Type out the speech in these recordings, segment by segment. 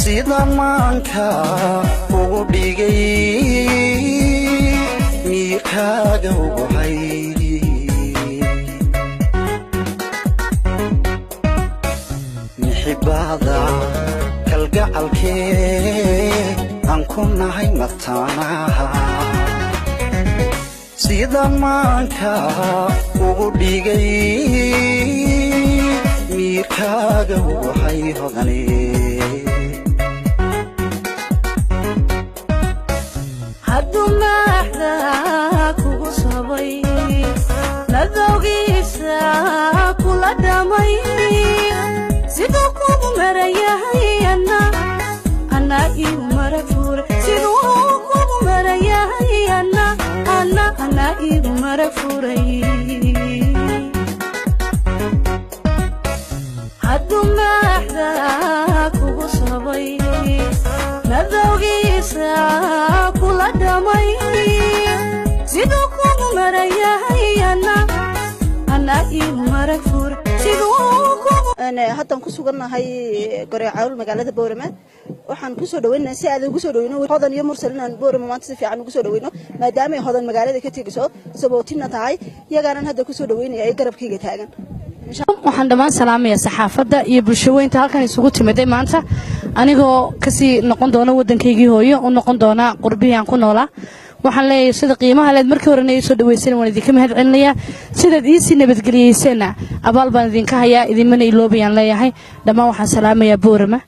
sida maanka ugu dhigay miirkaaga ugu hay mixibada kalgacalkee aan ku nahay mataanaha sida maanka ugu dhigay miirkaaga ugu hay hodane kula dhamay sidoo kugu marayahay ana igu marafur sidoo kugu marayahay ana igu marafuray haddu maaxda kugu sabay nadawgiisa kula dhamay sidoo kugu marayahay haddaan ku sugannahay goreecawl magaalada boorama waxaan ku soo dhaweynaa si aad ugu soo dhaweyno hodan iyo mursal inaan boorama maanta si fiican ugu soo dhaweyno maadaama ay hodan magaalada ka tegiso sabootina tahay iyagaanan hadda ku soo dhaweynaya ay garabkayga taagan waxaan dhammaan salaamayaa saxaafadda iyo bulshaweynta halkan isugu timiday maanta anigoo kasii noqon doona waddankaygii hooyo u noqon doona qurbihii aan ku noolaa waxaan leeyahay sida qiimaha leed markii horena ay soo dhaweyseen waan idinka mahad celinayaa sidaad iisii nabadgeliyeyseenna abaal baan idinka hayaa idinmana iloobayaan leeyahay dhammaan waxaan salaamayaa boorama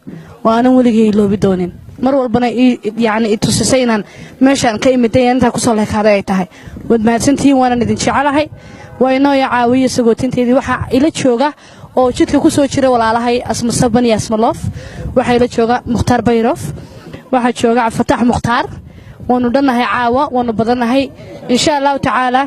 oo aanan weligay iloobi doonin mar walbana i tusisay inaan meeshaan ka imiday intaa kusoo leekaaday ay tahay waad mahadsantihiin waanan idin jecelahay waa inooya caawiya sagootinteedii waxaa ila jooga oo jidka ku soo jira walaalahay asma saban iyo asma loof waxaa ila jooga mukhtaar bayrof waxaa jooga cabdifatax mukhtaar waanu dhannahay caawa waanu badannahay insha allahu tacaala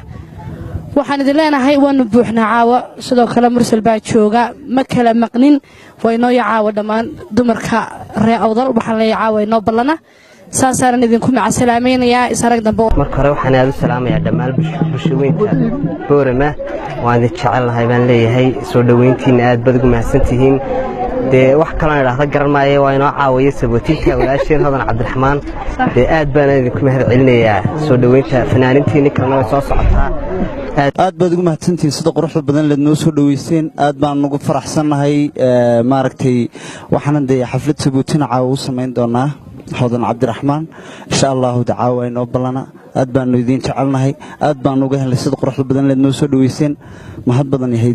waxaan idin leenahay waanu buuxnaa caawa sidoo kale mursal baa jooga ma kala maqnin waa inooya caawa dhammaan dumarka ree awdal waxaan leeyahay caawa inoo ballana saasaanan idinku macasalaamaynayaa isarag dambe marka hore waxaan aad u salaamayaa dhammaan bulshaweynta boorama waan idin jecelnahay baan leeyahay soo dhaweyntiina aad baad ugu mahadsantihiin dee wax kaloo idhaahda garan maayo waa inoo caawiya sabootinka walaasheen hodan cabdiraxmaan dee aad baan idinku mahad celinayaa soo dhaweynta fanaanintiinni kalena way soo socotaa aad baad ugu mahadsantihiin sida quruxda badan leed noo soo dhaweyseen aad baan ugu faraxsannahay maaragtay waxaanan dee xaflad sabootina caawa u samayn doonaa hodan cabdiraxmaan insha allahu dacaawa inoo ballana aad baanu idiin jecelnahay aad baanu uga helnay sida quruxda badan leed noo soo dhaweyseen mahad badan yahay